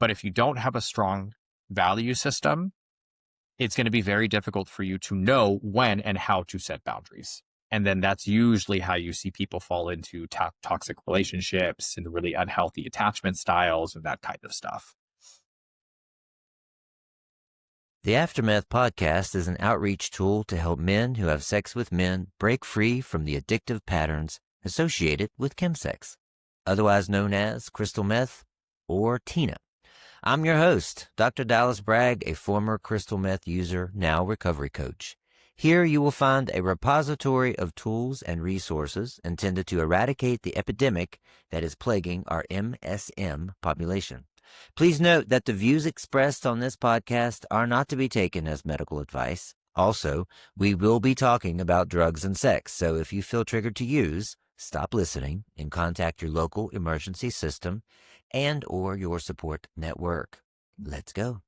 But if you don't have a strong value system, it's going to be very difficult for you to know when and how to set boundaries. And then that's usually how you see people fall into toxic relationships and really unhealthy attachment styles and that kind of stuff. The AfterMeth Podcast is an outreach tool to help men who have sex with men break free from the addictive patterns associated with chemsex, otherwise known as crystal meth or TINA. I'm your host, Dr. Dallas Bragg, a former crystal meth user, now recovery coach. Here you will find a repository of tools and resources intended to eradicate the epidemic that is plaguing our MSM population. Please note that the views expressed on this podcast are not to be taken as medical advice. Also, we will be talking about drugs and sex, so if you feel triggered to use, stop listening and contact your local emergency system and or your support network. Let's go.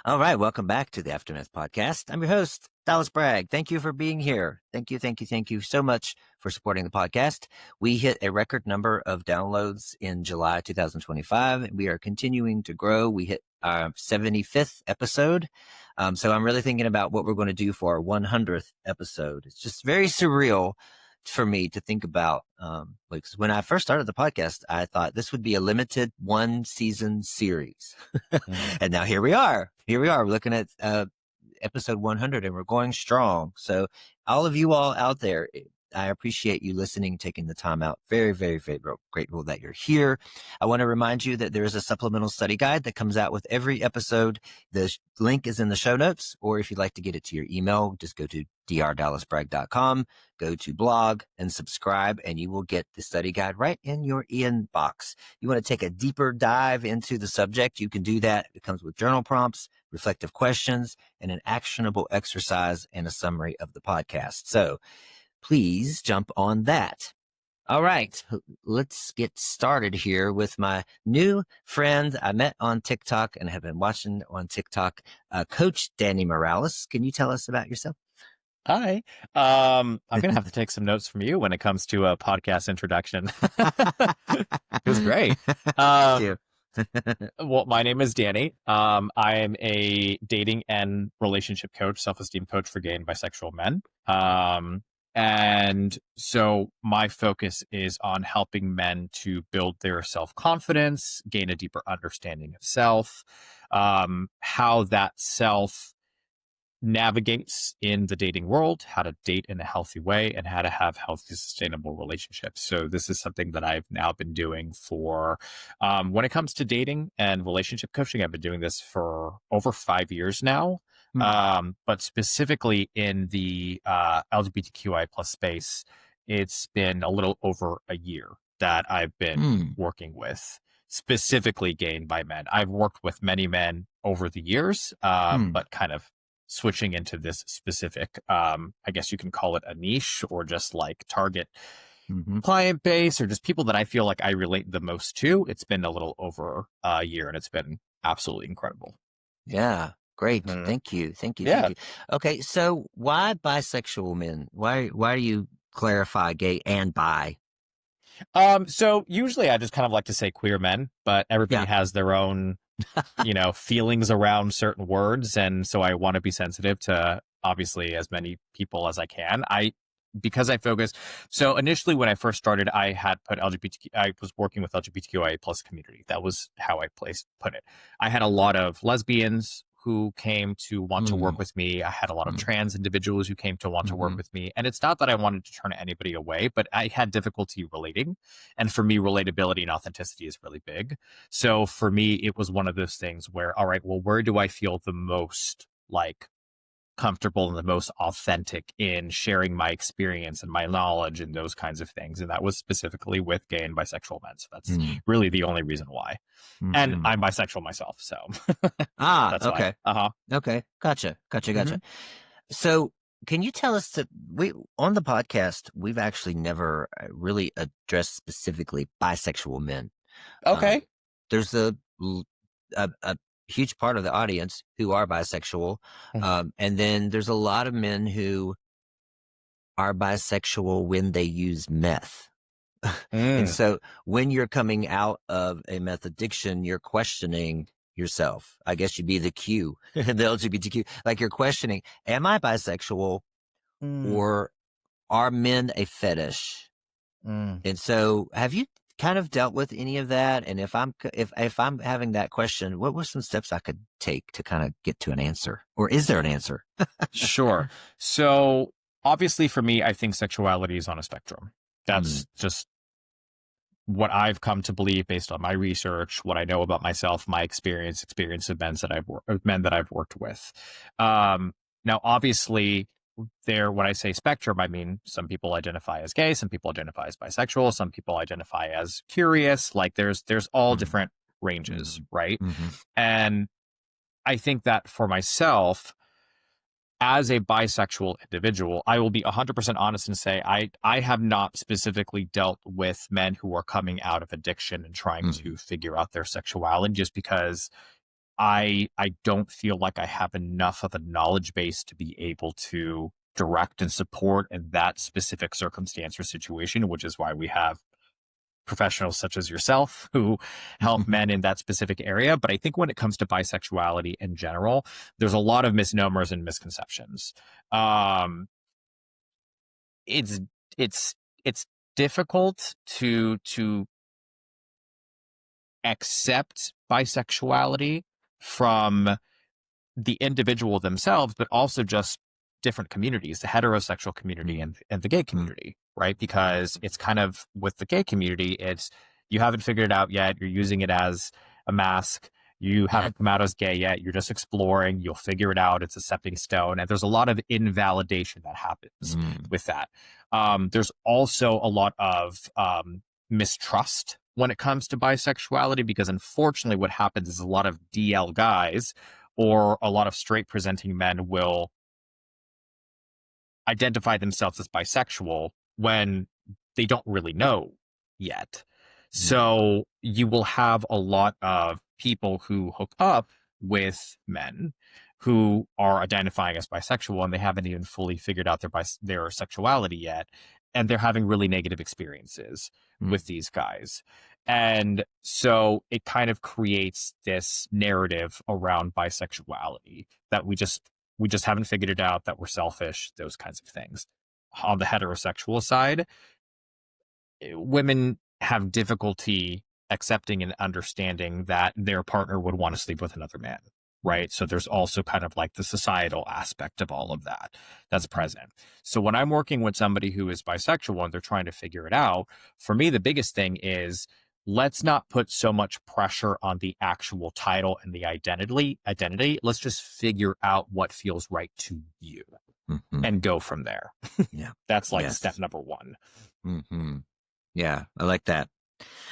All right, welcome back to the AfterMeth Podcast. I'm your host, Dallas Bragg. Thank you for being here. Thank you so much for supporting the podcast. We hit a record number of downloads in July 2025, and we are continuing to grow. We hit our 75th episode. So I'm really thinking about what we're going to do for our 100th episode. It's just very surreal for me to think about. Because when I first started the podcast, I thought this would be a limited one season series. And now here we are. We're looking at episode 100 and we're going strong. So all of you all out there, I appreciate you listening, taking the time out. Very, very, very grateful that you're here. I want to remind you that there is a supplemental study guide that comes out with every episode. The link is in the show notes, or if you'd like to get it to your email, just go to drdallasbragg.com, go to blog and subscribe, and you will get the study guide right in your inbox. You want to take a deeper dive into the subject, you can do that. It comes with journal prompts, reflective questions, and an actionable exercise and a summary of the podcast. So please jump on that. All right, let's get started here with my new friend I met on TikTok and have been watching on TikTok, Coach Danny Morales. Can you tell us about yourself? Hi. I'm going to have to take some notes from you when it comes to a podcast introduction. It was great. Thank you. Well, my name is Danny. I am a dating and relationship coach, self-esteem coach for gay and bisexual men. And so my focus is on helping men to build their self-confidence, gain a deeper understanding of self, how that self navigates in the dating world, how to date in a healthy way, and how to have healthy, sustainable relationships. So this is something that I've now been doing for, when it comes to dating and relationship coaching, I've been doing this for over 5 years now. But specifically in the LGBTQI plus space, it's been a little over a year that I've been working with specifically gay and bi men. I've worked with many men over the years, but kind of switching into this specific, I guess you can call it a niche or just like target client base or just people that I feel like I relate the most to. It's been a little over a year and it's been absolutely incredible. Yeah. Great. Thank you. Yeah. Thank you. Okay. So why bisexual men? Why do you clarify gay and bi? So usually I just kind of like to say queer men, but everybody has their own, feelings around certain words. And so I want to be sensitive to obviously as many people as I can. Because I focus. So initially when I first started, I had put I was working with LGBTQIA plus community. That was how I put it. I had a lot of lesbians who came to want to work with me. I had a lot of trans individuals who came to want to work with me. And it's not that I wanted to turn anybody away, but I had difficulty relating. And for me, relatability and authenticity is really big. So for me, it was one of those things where, all right, well, where do I feel the most like comfortable and the most authentic in sharing my experience and my knowledge and those kinds of things? And that was specifically with gay and bisexual men. So that's really the only reason why. And I'm bisexual myself, so that's okay. Why. Okay. Gotcha. So can you tell us that on the podcast, we've actually never really addressed specifically bisexual men. Okay. There's a huge part of the audience who are bisexual. And then there's a lot of men who are bisexual when they use meth. And Mm. so when you're coming out of a meth addiction, you're questioning yourself. I guess you'd be the Q, the LGBTQ. Like you're questioning, am I bisexual Mm. or are men a fetish? Mm. And so have you kind of dealt with any of that? And if I'm having that question, what were some steps I could take to kind of get to an answer? Or is there an answer? Sure. So obviously for me, I think sexuality is on a spectrum. Mm, That's just what I've come to believe based on my research, what I know about myself, my experience of men that I've worked with. Now, obviously, when I say spectrum, I mean some people identify as gay, some people identify as bisexual, some people identify as curious. Like there's all mm, different ranges, mm, right? mm, And I think that for myself, as a bisexual individual, I will be 100% honest and say I have not specifically dealt with men who are coming out of addiction and trying mm, to figure out their sexuality just because I don't feel like I have enough of a knowledge base to be able to direct and support in that specific circumstance or situation, which is why we have professionals such as yourself who help mm. men in that specific area. But I think when it comes to bisexuality in general, there's a lot of misnomers and misconceptions. Um, it's it's it's difficult to accept bisexuality from the individual themselves, but also just different communities, the heterosexual community Mm, and the gay mm, community, right? Because it's kind of with the gay community, it's you haven't figured it out yet. You're using it as a mask. You yeah. haven't come out as gay yet. You're just exploring. You'll figure it out. It's a stepping stone. And there's a lot of invalidation that happens Mm, with that. There's also a lot of mistrust when it comes to bisexuality because unfortunately what happens is a lot of DL guys or a lot of straight presenting men will identify themselves as bisexual when they don't really know yet. mm, So you will have a lot of people who hook up with men who are identifying as bisexual and they haven't even fully figured out their sexuality yet. And they're having really negative experiences mm, with these guys. And so it kind of creates this narrative around bisexuality that we just haven't figured it out, that we're selfish, those kinds of things. On the heterosexual side, women have difficulty accepting and understanding that their partner would want to sleep with another man, right? So there's also kind of like the societal aspect of all of that that's mm, present. So when I'm working with somebody who is bisexual and they're trying to figure it out, for me, the biggest thing is let's not put so much pressure on the actual title and the identity. Let's just figure out what feels right to you mm. and go from there. Yeah. That's like step Yes. number one. Hmm. Yeah. I like that.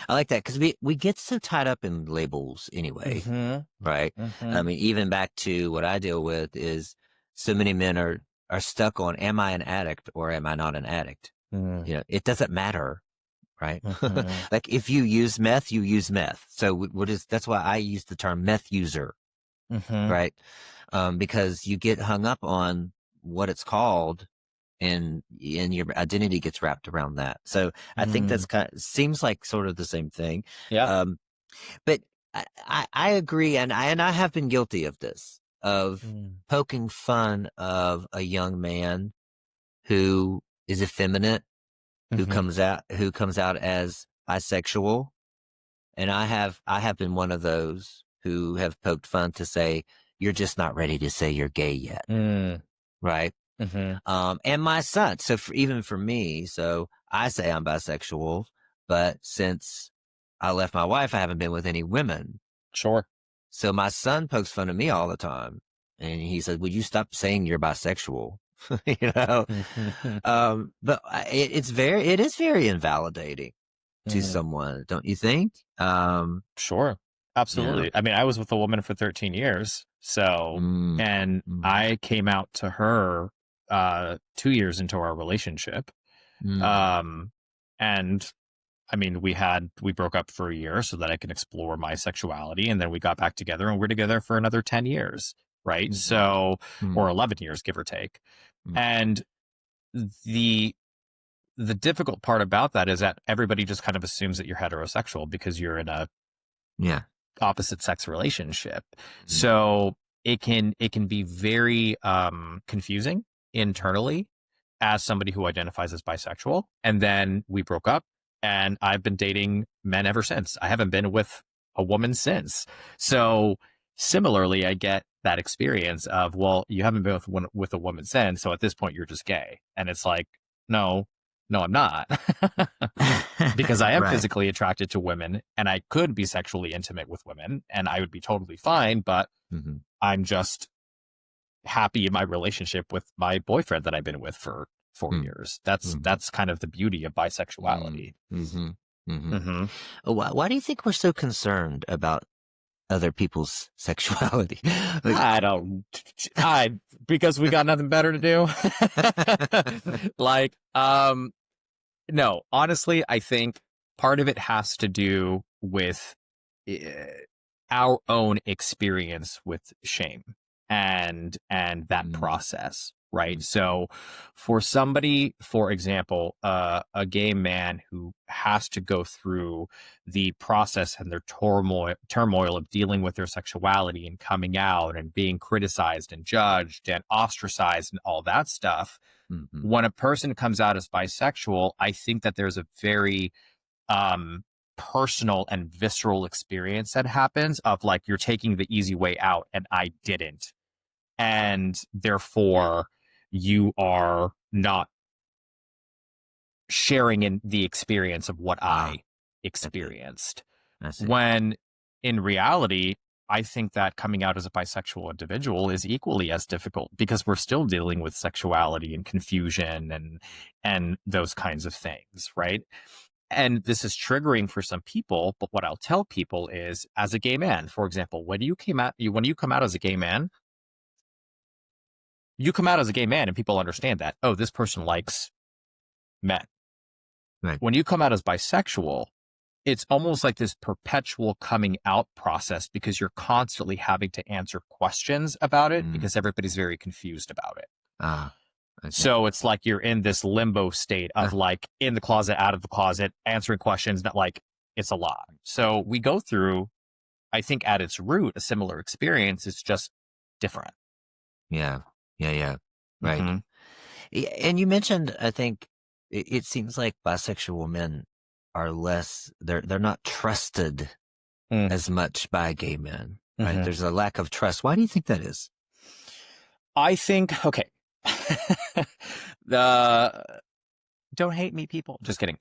I like that because we get so tied up in labels anyway, Mm-hmm. right? I Mm-hmm. mean, even back to what I deal with is so many men are stuck on, am I an addict or am I not an addict? You know, it doesn't matter, right? Mm-hmm. Like if you use meth, you use meth. So that's why I use the term meth user, Mm-hmm. right? Because you get hung up on what it's called and your identity gets wrapped around that. So I think Mm. that's seems like sort of the same thing. Yeah. Um, but I agree, and I have been guilty of this, of Mm. poking fun of a young man who is effeminate, Mm-hmm. who comes out as bisexual, and I have been one of those who have poked fun to say you're just not ready to say you're gay yet, Mm. right? Mm-hmm. And my son. So even for me, so I say I'm bisexual, but since I left my wife, I haven't been with any women. Sure. So my son pokes fun of me all the time. And he said, would you stop saying you're bisexual? you know? Mm-hmm. But it is very invalidating to Mm. someone, don't you think? Sure. Yeah. Absolutely. I mean, I was with a woman for 13 years. So, Mm, and mm, I came out to her 2 years into our relationship. mm, Um, and I mean, we broke up for a year so that I could explore my sexuality. And then we got back together and we're together for another 10 years. Right. mm, So, or mm, 11 years, give or take. mm, And the the difficult part about that is that everybody just kind of assumes that you're heterosexual because you're in a opposite sex relationship. So it can be very confusing internally as somebody who identifies as bisexual. And then we broke up, and I've been dating men ever since. I haven't been with a woman since. So similarly, I get that experience of, well, you haven't been with a woman since, so at this point you're just gay. And it's like, no, I'm not. Because I am physically attracted to women, and I could be sexually intimate with women, and I would be totally fine, but I'm just happy in my relationship with my boyfriend that I've been with for 4 years. That's kind of the beauty of bisexuality. Why do you think we're so concerned about other people's sexuality? Because we got nothing better to do. No, honestly, I think part of it has to do with our own experience with shame and that process, right? So for somebody, for example, a gay man who has to go through the process and their turmoil of dealing with their sexuality and coming out and being criticized and judged and ostracized and all that stuff, when a person comes out as bisexual, I think that there's a very personal and visceral experience that happens of like, you're taking the easy way out and I didn't. And therefore you are not sharing in the experience of what I experienced. When in reality, I think that coming out as a bisexual individual is equally as difficult because we're still dealing with sexuality and confusion and those kinds of things, right? And this is triggering for some people, but what I'll tell people is, as a gay man, for example, when you come out as a gay man, you come out as a gay man and people understand that, oh, this person likes men. Right. When you come out as bisexual, it's almost like this perpetual coming out process because you're constantly having to answer questions about it because everybody's very confused about it. So it's like you're in this limbo state of like in the closet, out of the closet, answering questions that like it's a lot. So we go through, I think at its root, a similar experience. It's just different. Yeah. Right. And you mentioned, I think it seems like bisexual men are less, they're not trusted as much by gay men, right? There's a lack of trust. Why do you think that is? I think, okay. Don't hate me, people. Just kidding.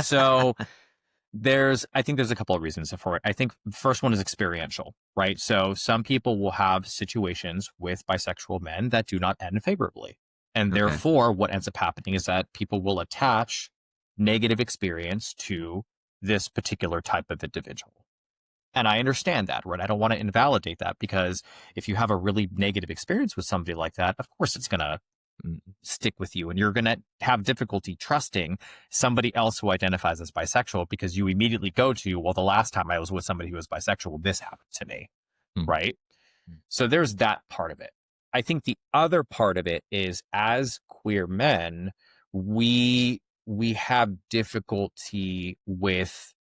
So I think there's a couple of reasons for it. I think the first one is experiential, right? So some people will have situations with bisexual men that do not end favorably. And therefore, what ends up happening is that people will attach negative experience to this particular type of individual. And I understand that, right? I don't want to invalidate that because if you have a really negative experience with somebody like that, of course it's going to stick with you and you're going to have difficulty trusting somebody else who identifies as bisexual because you immediately go to, well, the last time I was with somebody who was bisexual, this happened to me, right? So there's that part of it. I think the other part of it is, as queer men, we have difficulty with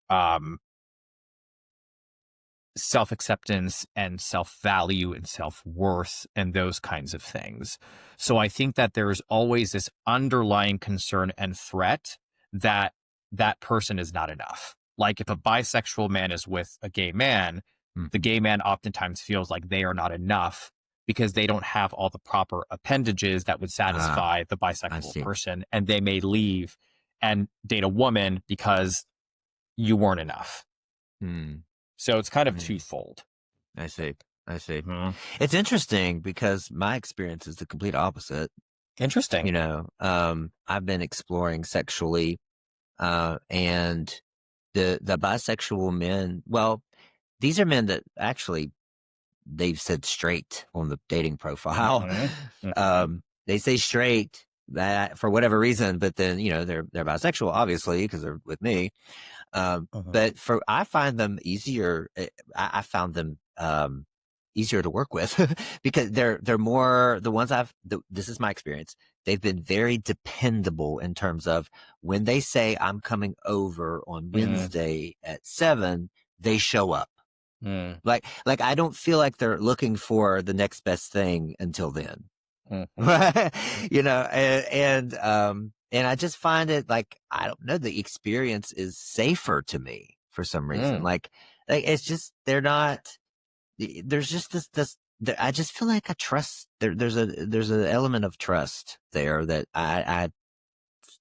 self-acceptance and self-value and self-worth and those kinds of things. So I think that there's always this underlying concern and threat that that person is not enough. Like if a bisexual man is with a gay man, the gay man oftentimes feels like they are not enough because they don't have all the proper appendages that would satisfy the bisexual person, and they may leave and date a woman because you weren't enough. So it's kind of twofold. I see. It's interesting because my experience is the complete opposite. Interesting. You know, I've been exploring sexually, and the bisexual men, well, these are men that actually they've said straight on the dating profile. They say straight that for whatever reason, but then, you know, they're bisexual, obviously, because they're with me. But I find them easier. I found them easier to work with because they're more the ones this is my experience. They've been very dependable in terms of when they say I'm coming over on Wednesday at 7, they show up. Like I don't feel like they're looking for the next best thing until then. You know, and I just find it like, I don't know, the experience is safer to me for some reason. Like it's just, they're not, there's just I just feel like I trust there's an element of trust there that I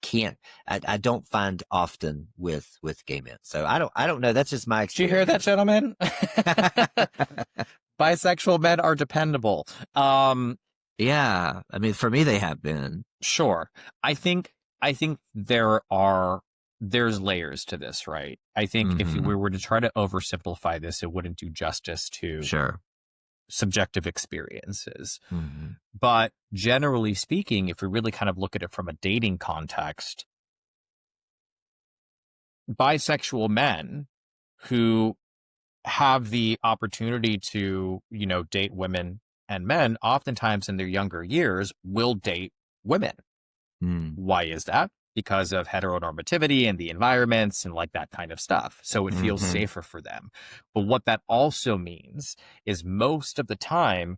can't, I don't find often with gay men. So I don't know. That's just my experience. Did you hear that, gentlemen? Bisexual men are dependable. Yeah. I mean, for me, they have been. Sure. I think there's layers to this, right? I think if we were to try to oversimplify this, it wouldn't do justice to subjective experiences. But generally speaking, if we really kind of look at it from a dating context, bisexual men who have the opportunity to, date women and men, oftentimes in their younger years, will date women. Why is that? Because of heteronormativity and the environments and like that kind of stuff. So it feels safer for them. But what that also means is most of the time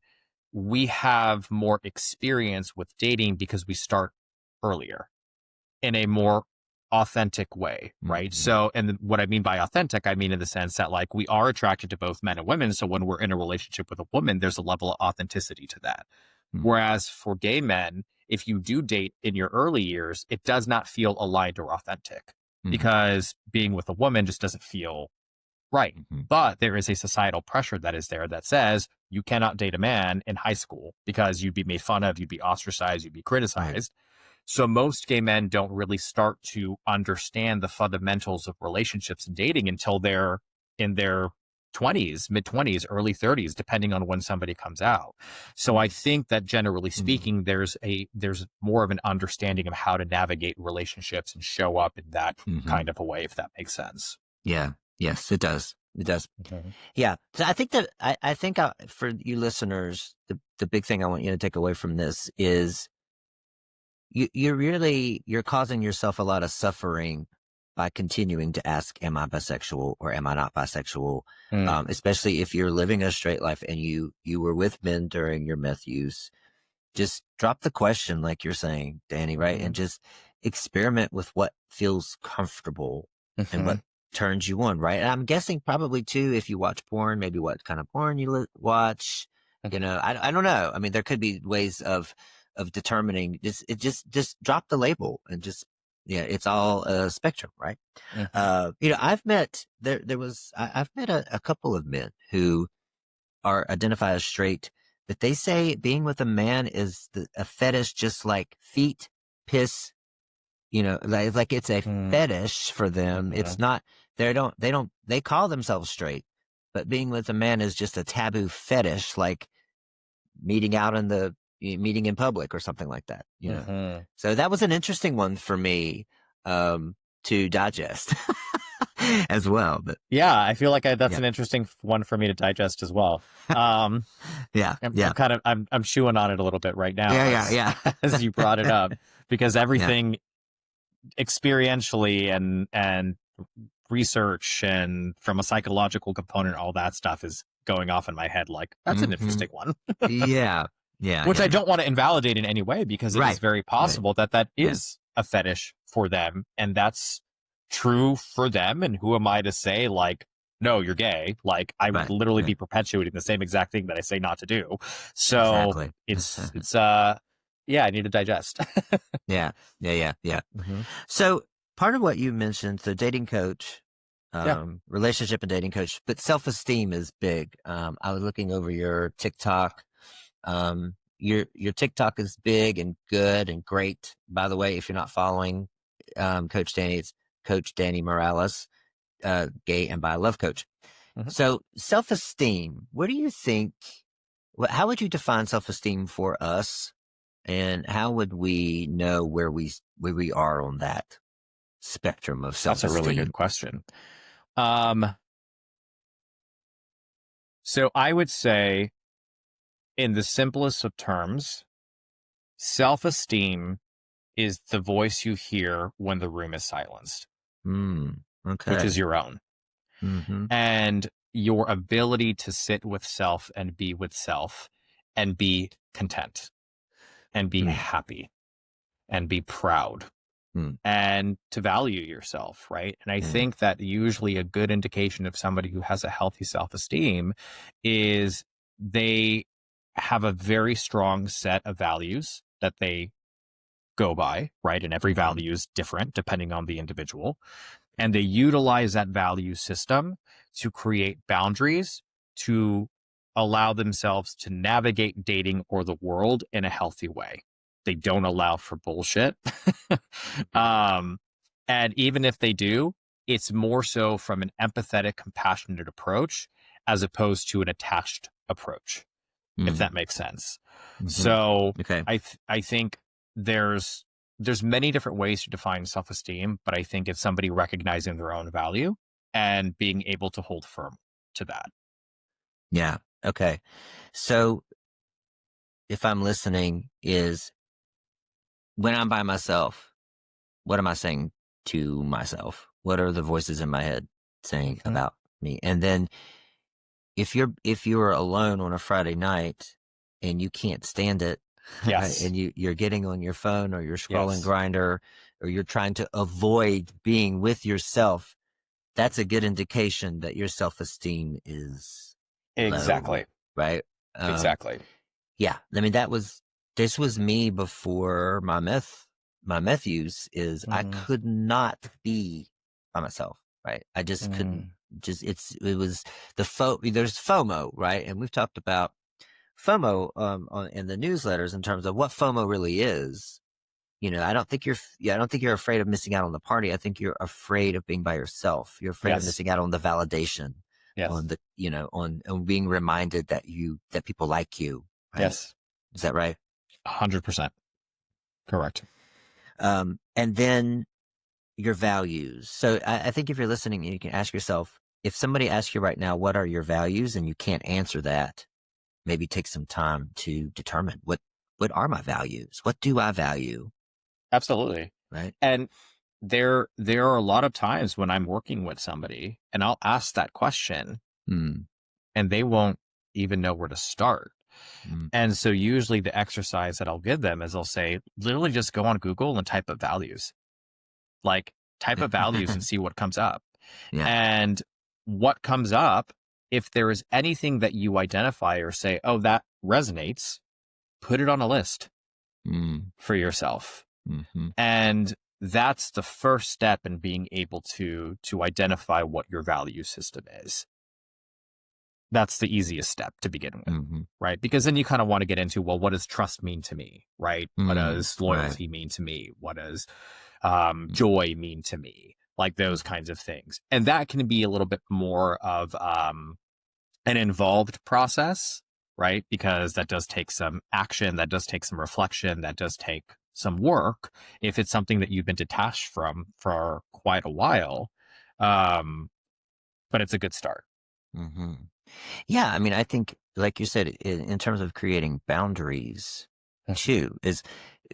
we have more experience with dating because we start earlier in a more authentic way, right? So, and what I mean by authentic, I mean in the sense that like we are attracted to both men and women. So when we're in a relationship with a woman, there's a level of authenticity to that. Whereas for gay men, if you do date in your early years, it does not feel aligned or authentic because being with a woman just doesn't feel right. But there is a societal pressure that is there that says you cannot date a man in high school because you'd be made fun of, you'd be ostracized, you'd be criticized. So most gay men don't really start to understand the fundamentals of relationships and dating until they're in their 20s, mid-20s, early 30s, depending on when somebody comes out. So I think that generally speaking, there's more of an understanding of how to navigate relationships and show up in that kind of a way, if that makes sense. Yeah. Yes, it does. It does. Yeah. So I think that I think for you listeners, the big thing I want you to take away from this is you're causing yourself a lot of suffering by continuing to ask, am I bisexual or am I not bisexual? Especially if you're living a straight life and you were with men during your meth use. Just drop the question, like you're saying, Danny, right? And just experiment with what feels comfortable and what turns you on, right? And I'm guessing probably too, if you watch porn, maybe what kind of porn you watch, I don't know. I mean, there could be ways of determining just drop the label and just, it's all a spectrum, right? I've met, I've met a couple of men who are identified as straight, but they say being with a man is a fetish, just like feet, piss, like it's a fetish for them. It's not, they call themselves straight, but being with a man is just a taboo fetish, like meeting in public or something like that, So that was an interesting one for me, to digest as well. But yeah, I feel like that's an interesting one for me to digest as well. I'm chewing on it a little bit right now. As you brought it up, because everything experientially and research and from a psychological component, all that stuff is going off in my head. Like that's an interesting one. Which I don't want to invalidate in any way, because it is very possible that is a fetish for them, and that's true for them. And who am I to say, like, no, you're gay? Like, I would literally be perpetuating the same exact thing that I say not to do. So it's I need to digest. Yeah. So part of what you mentioned, so dating coach, relationship and dating coach, but self-esteem is big. I was looking over your TikTok. Your TikTok is big and good and great. By the way, if you're not following Coach Danny, it's Coach Danny Morales, gay and bi love coach. So self-esteem, what do you think? How would you define self-esteem for us, and how would we know where we are on that spectrum of self-esteem? That's a really good question. So I would say in the simplest of terms, self-esteem is the voice you hear when the room is silenced, which is Okay. your own. And your ability to sit with self and be with self and be content and be happy and be proud and to value yourself, right? And I think that usually a good indication of somebody who has a healthy self-esteem is they have a very strong set of values that they go by, right? And every value is different depending on the individual. And they utilize that value system to create boundaries to allow themselves to navigate dating or the world in a healthy way. They don't allow for bullshit. And even if they do, it's more so from an empathetic, compassionate approach as opposed to an attached approach, if that makes sense. So I think there's many different ways to define self-esteem, but I think it's somebody recognizing their own value and being able to hold firm to that. Yeah. Okay. So if I'm listening, is when I'm by myself, what am I saying to myself? What are the voices in my head saying about me? And then if you're alone on a Friday night and you can't stand it, Yes. and you're getting on your phone or you're scrolling Grindr or you're trying to avoid being with yourself, that's a good indication that your self-esteem is Exactly. low, right? Exactly. Yeah. I mean, this was me before my meth use is I could not be by myself, right? I just couldn't it was there's FOMO, right? And we've talked about FOMO, in the newsletters in terms of what FOMO really is. I don't think you're afraid of missing out on the party. I think you're afraid of being by yourself. You're afraid of missing out on the validation, on the, on being reminded that people like you. Right? Yes. Is that right? 100%. Correct. And then your values. So I think if you're listening, you can ask yourself, if somebody asks you right now, what are your values? And you can't answer that, maybe take some time to determine what are my values? What do I value? Absolutely. Right. And there are a lot of times when I'm working with somebody and I'll ask that question and they won't even know where to start. And so usually the exercise that I'll give them is I'll say, literally just go on Google and type up values, like type up values and see what comes up. Yeah. And what comes up, if there is anything that you identify or say, oh, that resonates, put it on a list for yourself. And that's the first step in being able to identify what your value system is. That's the easiest step to begin with, right? Because then you kind of want to get into, well, what does trust mean to me, right? What does loyalty mean to me? What does joy mean to me? Like those kinds of things. And that can be a little bit more of an involved process, right? Because that does take some action, that does take some reflection, that does take some work if it's something that you've been detached from for quite a while. But it's a good start. Yeah. I mean, I think, like you said, in terms of creating boundaries too, is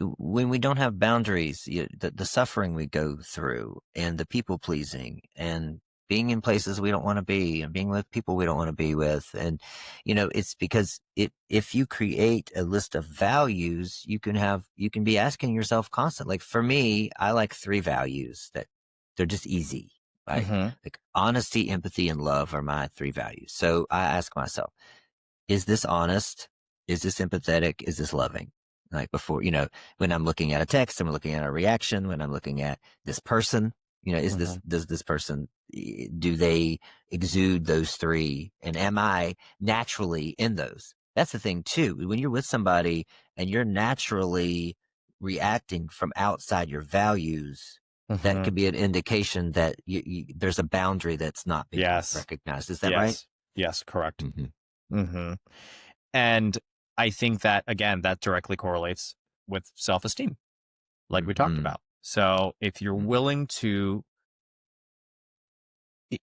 when we don't have boundaries, the suffering we go through and the people pleasing and being in places we don't want to be and being with people we don't want to be with. And, it's because if you create a list of values, you can be asking yourself constantly. Like for me, I like 3 values that they're just easy, right? Like honesty, empathy, and love are my 3 values. So I ask myself, is this honest? Is this empathetic? Is this loving? Like before, when I'm looking at a text, I'm looking at a reaction. When I'm looking at this person, does this person, do they exude those 3? And am I naturally in those? That's the thing too. When you're with somebody and you're naturally reacting from outside your values, that could be an indication that there's a boundary that's not being recognized. Is that right? Yes, correct. And I think that, again, that directly correlates with self-esteem, like we talked about. So if you're willing to,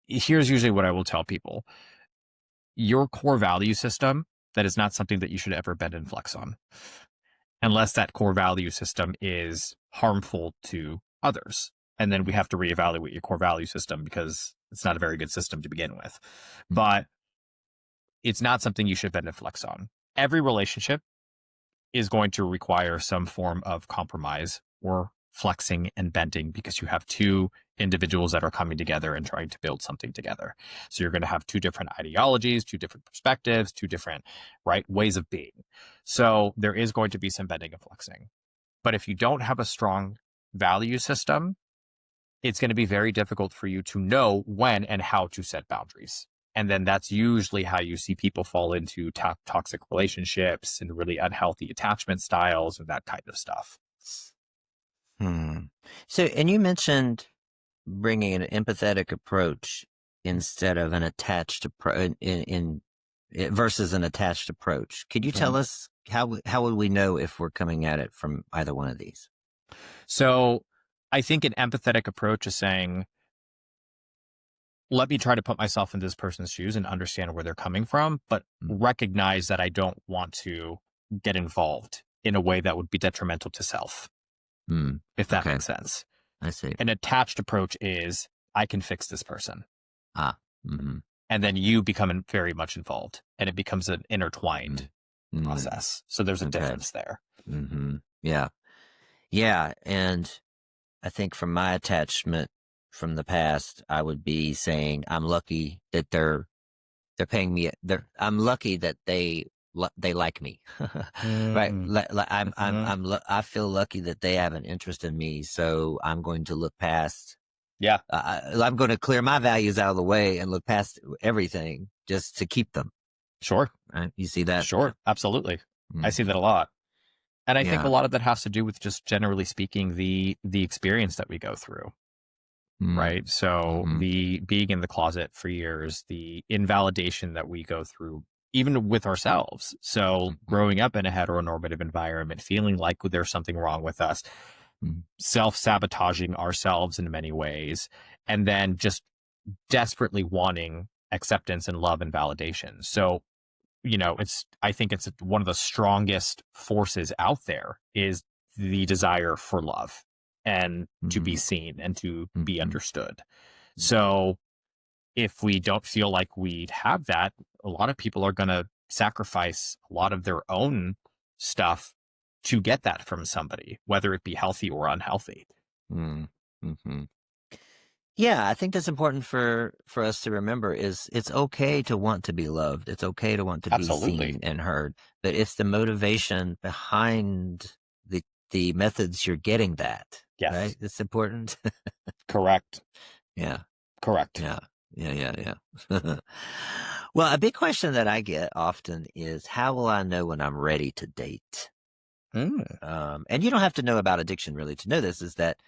here's usually what I will tell people. Your core value system that is not something that you should ever bend and flex on, unless that core value system is harmful to others. And then we have to reevaluate your core value system because it's not a very good system to begin with. But it's not something you should bend and flex on. Every relationship is going to require some form of compromise or flexing and bending because you have two individuals that are coming together and trying to build something together. So you're going to have two different ideologies, two different perspectives, two different ways of being. So there is going to be some bending and flexing. But if you don't have a strong value system, it's going to be very difficult for you to know when and how to set boundaries. And then that's usually how you see people fall into toxic relationships and really unhealthy attachment styles and that kind of stuff. So, and you mentioned bringing an empathetic approach instead of an attached approach versus an attached approach. Could you tell us how would we know if we're coming at it from either one of these? So I think an empathetic approach is saying, let me try to put myself in this person's shoes and understand where they're coming from, but recognize that I don't want to get involved in a way that would be detrimental to self, if that makes sense. I see. An attached approach is, I can fix this person. And then you become very much involved, and it becomes an intertwined process. So there's a difference there. Yeah. Yeah. And I think from my attachment from the past, I would be saying, I'm lucky that they're paying me. I'm lucky that they like me, right? I feel lucky that they have an interest in me. So I'm going to look past. Yeah. I'm going to clear my values out of the way and look past everything just to keep them. Sure. Right? You see that? Sure. Absolutely. I see that a lot. And I think a lot of that has to do with just generally speaking, the experience that we go through. Right. So the being in the closet for years, the invalidation that we go through, even with ourselves. So growing up in a heteronormative environment, feeling like there's something wrong with us, self-sabotaging ourselves in many ways, and then just desperately wanting acceptance and love and validation. So, I think it's one of the strongest forces out there is the desire for love and to be seen and to be understood. So if we don't feel like we have that, a lot of people are going to sacrifice a lot of their own stuff to get that from somebody, whether it be healthy or unhealthy. Yeah, I think that's important for us to remember is it's okay to want to be loved. It's okay to want to be seen and heard, but it's the motivation behind the methods you're getting that. Yes. Right? It's important. Correct. Yeah. Correct. Yeah. Well, a big question that I get often is, how will I know when I'm ready to date? And you don't have to know about addiction really to know this, is that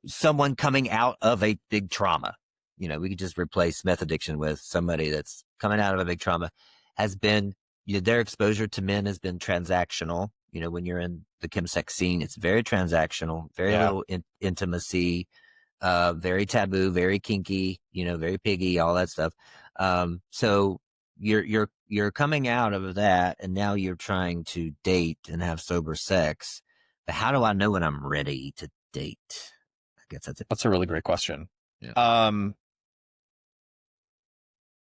someone coming out of a big trauma, we could just replace meth addiction with somebody that's coming out of a big trauma, has been, their exposure to men has been transactional. When you're in the chemsex scene, it's very transactional, very little intimacy, very taboo, very kinky, very piggy, all that stuff. So you're coming out of that, and now you're trying to date and have sober sex. But how do I know when I'm ready to date? I guess that's it. That's a really great question. Yeah.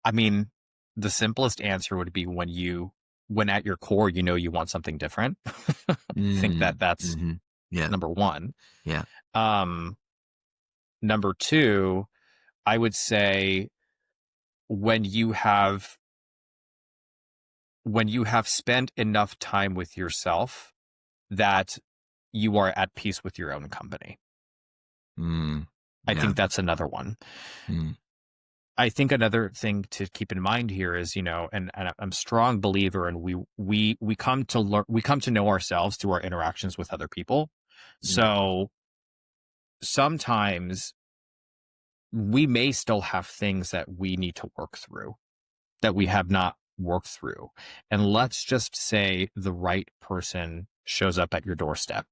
I mean, the simplest answer would be when at your core, you want something different. I think that's number one. Yeah. Number two, I would say when you have spent enough time with yourself that you are at peace with your own company. I think that's another one. I think another thing to keep in mind here is, and I'm a strong believer, and we come to learn, we come to know ourselves through our interactions with other people. So sometimes we may still have things that we need to work through that we have not worked through. And let's just say the right person shows up at your doorstep.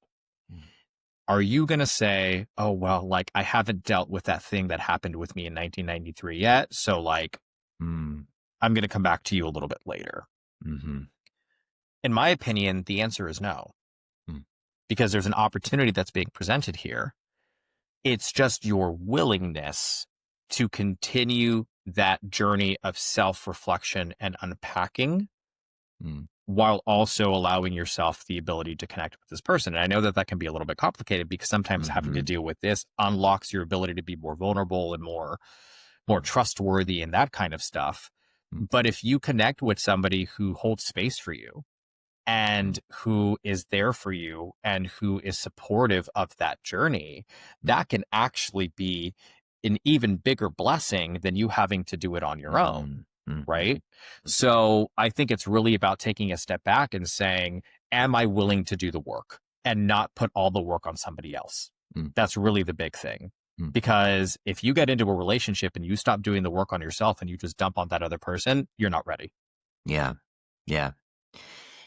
Are you going to say, oh, well, I haven't dealt with that thing that happened with me in 1993 yet. So I'm going to come back to you a little bit later. In my opinion, the answer is no, Mm. because there's an opportunity that's being presented here. It's just your willingness to continue that journey of self-reflection and unpacking Mm. while also allowing yourself the ability to connect with this person. And I know that that can be a little bit complicated because sometimes having to Mhm. deal with this unlocks your ability to be more vulnerable and more trustworthy and that kind of stuff. Mm. But if you connect with somebody who holds space for you and who is there for you and who is supportive of that journey, that can actually be an even bigger blessing than you having to do it on your own. Mhm. Right. So I think it's really about taking a step back and saying, am I willing to do the work and not put all the work on somebody else? Mm. That's really the big thing. Mm. Because if you get into a relationship and you stop doing the work on yourself and you just dump on that other person, you're not ready. Yeah. Yeah.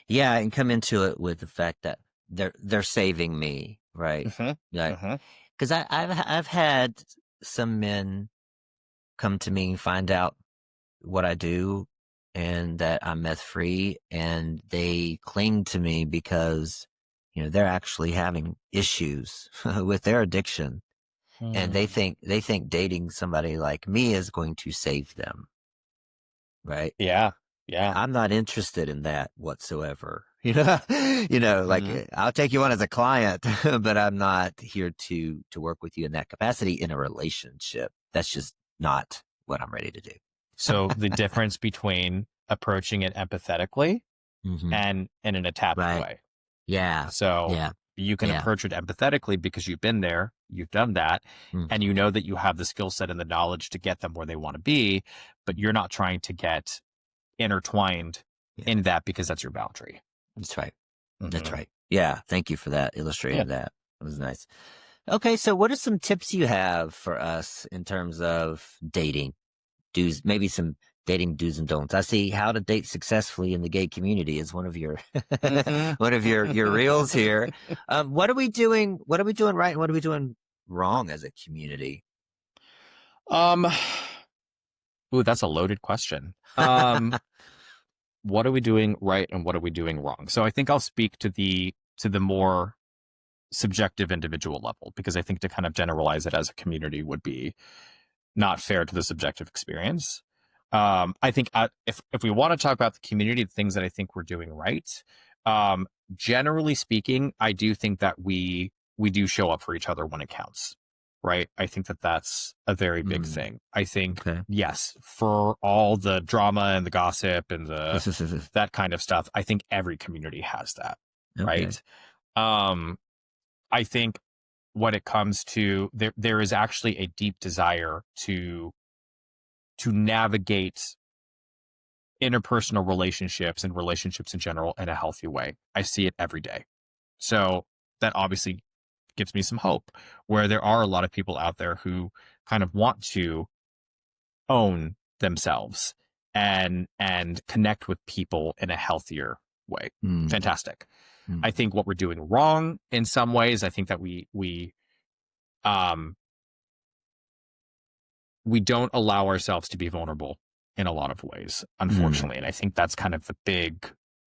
Yeah. And come into it with the fact that they're saving me, right? Like, because I've had some men come to me and find out what I do and that I'm meth free, and they cling to me because they're actually having issues with their addiction, and they think dating somebody like me is going to save them, right? Yeah. Yeah. I'm not interested in that whatsoever. Like Mhm. I'll take you on as a client, but I'm not here to work with you in that capacity in a relationship. That's just not what I'm ready to do. So the difference between approaching it empathetically Hmm. and in an attached Right. way. Yeah. So Yeah. you can Yeah. approach it empathetically because you've been there, you've done that, and you Mhm. know that you have the skill set and the knowledge to get them where they want to be, but you're not trying to get intertwined Yeah. in that because that's your boundary. That's right. That's Mhm. right. Yeah. Thank you for that, Yeah. illustrating that. It was nice. Okay. So what are some tips you have for us in terms of dating? Maybe some dating do's and don'ts. I see how to date successfully in the gay community is one of your Mhm. one of your reels here. What are we doing? What are we doing right? And what are we doing wrong as a community? Um, ooh, that's a loaded question. What are we doing right and what are we doing wrong? So I think I'll speak to the more subjective individual level because I think to kind of generalize it as a community would be not fair to the subjective experience. I think if we want to talk about the community, the things that I think we're doing right, um, generally speaking, I do think that we do show up for each other when it counts, right? I think that that's a very big Mm, thing. I think okay. yes, for all the drama and the gossip and the that kind of stuff, I think every community has that, Okay. right? Um, I think when it comes to there is actually a deep desire to navigate interpersonal relationships and relationships in general in a healthy way. I see it every day. So that obviously gives me some hope where there are a lot of people out there who kind of want to own themselves and connect with people in a healthier way. Mm, Fantastic. I mm, think what we're doing wrong in some ways, I think that um we don't allow ourselves to be vulnerable in a lot of ways, mm, unfortunately. And I think that's kind of the big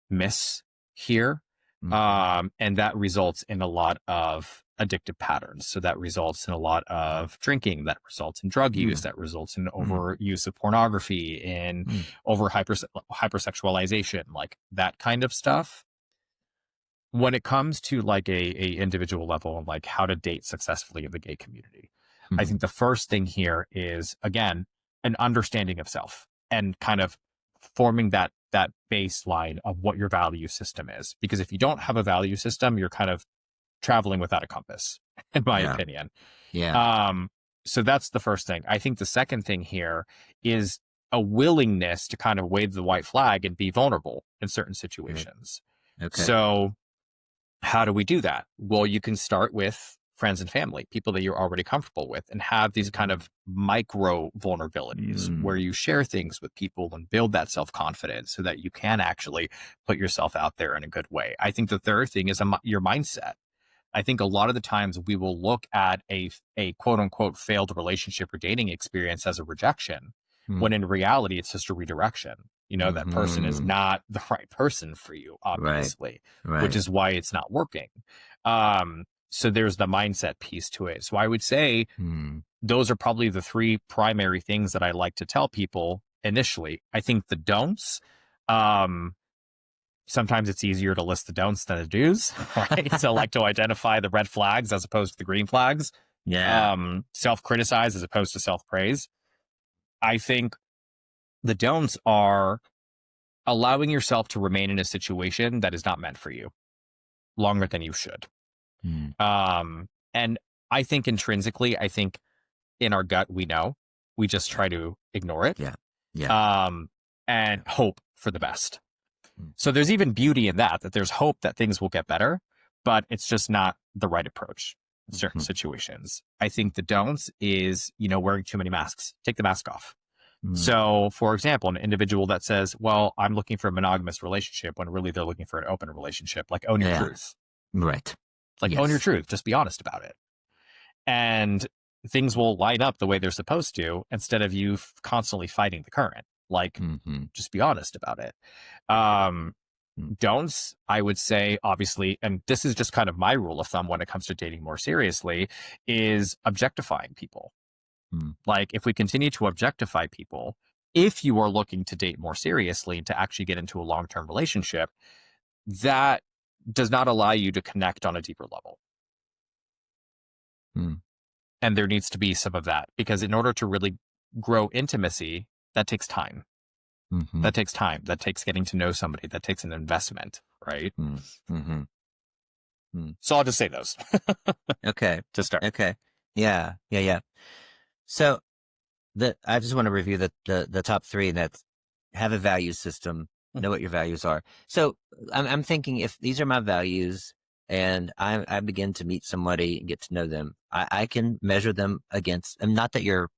miss here. mhm, And that results in a lot of addictive patterns. So that results in a lot of drinking, that results in drug use, mm, that results in mm, overuse of pornography, in mm, over hypersexualization, like that kind of stuff. When it comes to like a individual level and like how to date successfully in the gay community, I mm, think the first thing here is again an understanding of self and kind of forming that baseline of what your value system is. Because if you don't have a value system, you're kind of traveling without a compass, in my yeah. opinion. Yeah. Um, so that's the first thing. I think the second thing here is a willingness to kind of wave the white flag and be vulnerable in certain Good. situations. Okay. So how do we do that? Well, you can start with friends and family, people that you're already comfortable with, and have these kind Mm, of micro vulnerabilities where mm, you share things with people and build that self confidence so that you can actually put yourself out there in a good way. I think the third thing is your mindset. I think a lot of the times we will look at a quote unquote failed relationship or dating experience as a rejection, mm, when in reality it's just a redirection. That person is not the right person for you, obviously, which is why it's not working. So there's the mindset piece to it. So I would say those are probably the three primary things that I like to tell people initially. I think the don'ts, sometimes it's easier to list the don'ts than the do's, right? So I like to identify the red flags as opposed to the green flags. Yeah. Self-criticize as opposed to self-praise. I think the don'ts are allowing yourself to remain in a situation that is not meant for you longer than you should. And I think intrinsically, in our gut, we know. We just try to ignore it. And hope for the best. So there's even beauty in that there's hope that things will get better, but it's just not the right approach in certain situations. I think the don'ts is, wearing too many masks. Take the mask off. So, for example, an individual that says, well, I'm looking for a monogamous relationship when really they're looking for an open relationship, like own your truth. Right. Like own your truth. Just be honest about it. And things will line up the way they're supposed to instead of you constantly fighting the current. Like, just be honest about it. Don'ts, I would say, obviously, and this is just kind of my rule of thumb when it comes to dating more seriously, is objectifying people. Like, if we continue to objectify people, if you are looking to date more seriously and to actually get into a long-term relationship, that does not allow you to connect on a deeper level. And there needs to be some of that, because in order to really grow intimacy, that takes time. That takes time. That takes getting to know somebody. That takes an investment, right? So I'll just say those. Okay. To start. Okay. Yeah. So I just want to review the top three. That's have a value system, know what your values are. So I'm thinking, if these are my values and I begin to meet somebody and get to know them, I can measure them against, and not that you're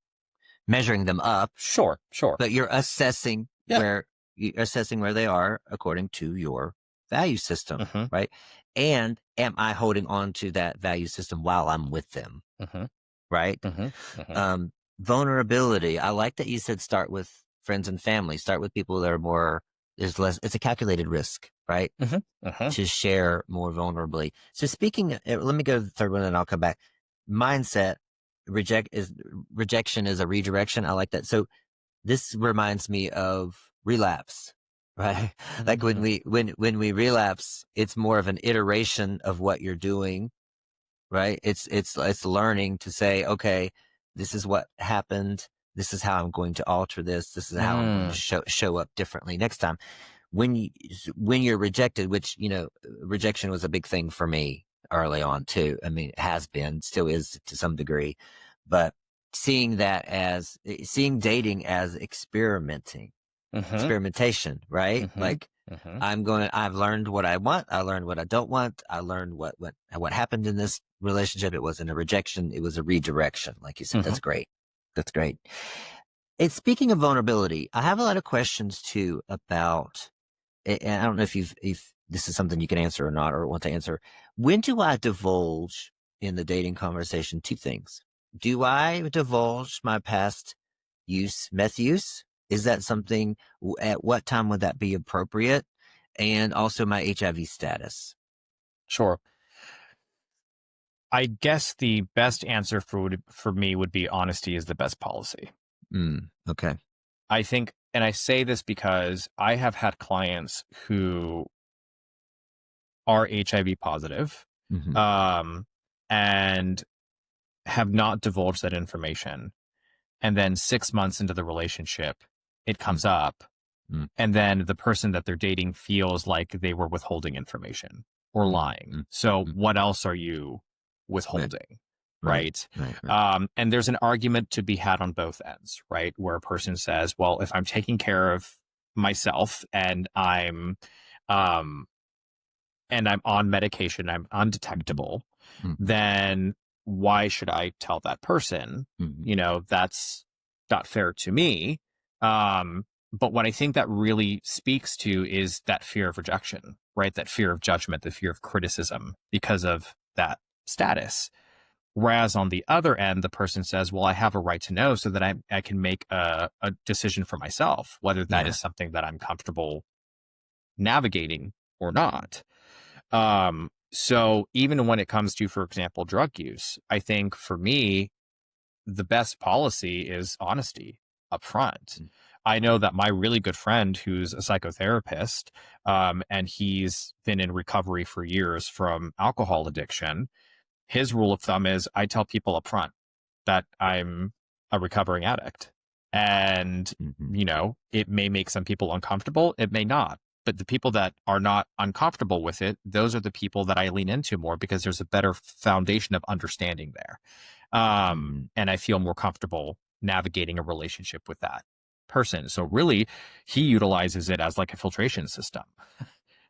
measuring them up. Sure. But you're assessing where they are according to your value system, right? And am I holding on to that value system while I'm with them? Right? Vulnerability. I like that you said start with friends and family. Start with people that are more, there's less, it's a calculated risk, right? To share more vulnerably. So speaking, let me go to the third one and I'll come back. Mindset. Rejection is a redirection. I like that. So this reminds me of relapse, right? Like when we relapse, it's more of an iteration of what you're doing, right? It's learning to say, okay, this is what happened. This is how I'm going to alter this. This is how I'm going to show up differently next time. When you're rejected, which, rejection was a big thing for me early on too. I mean, it has been, still is to some degree, but seeing dating as experimentation, right? Like I've learned what I want. I learned what I don't want. I learned what happened in this relationship. It wasn't a rejection. It was a redirection. Like you said, that's great. That's great. And speaking of vulnerability, I have a lot of questions too about, and I don't know if this is something you can answer or not, or want to answer. When do I divulge in the dating conversation two things? Do I divulge my past meth use? Is that something, at what time would that be appropriate? And also my HIV status. Sure. I guess the best answer for me would be honesty is the best policy. Okay. I think, and I say this because I have had clients who are HIV positive, and have not divulged that information. And then 6 months into the relationship, it comes up. And then the person that they're dating feels like they were withholding information or lying. So what else are you withholding? Right. And there's an argument to be had on both ends, right? Where a person says, well, if I'm taking care of myself and I'm on medication, I'm undetectable, then why should I tell that person? That's not fair to me. But what I think that really speaks to is that fear of rejection, right? That fear of judgment, the fear of criticism because of that status. Whereas on the other end, the person says, well, I have a right to know so that I can make a decision for myself, whether that Yeah. is something that I'm comfortable navigating or not. So even when it comes to, for example, drug use, I think for me, the best policy is honesty upfront. I know that my really good friend who's a psychotherapist, and he's been in recovery for years from alcohol addiction, his rule of thumb is I tell people up front that I'm a recovering addict. And, Mm-hmm. it may make some people uncomfortable. It may not. But the people that are not uncomfortable with it, those are the people that I lean into more because there's a better foundation of understanding there. Mm-hmm. And I feel more comfortable navigating a relationship with that person. So really, he utilizes it as like a filtration system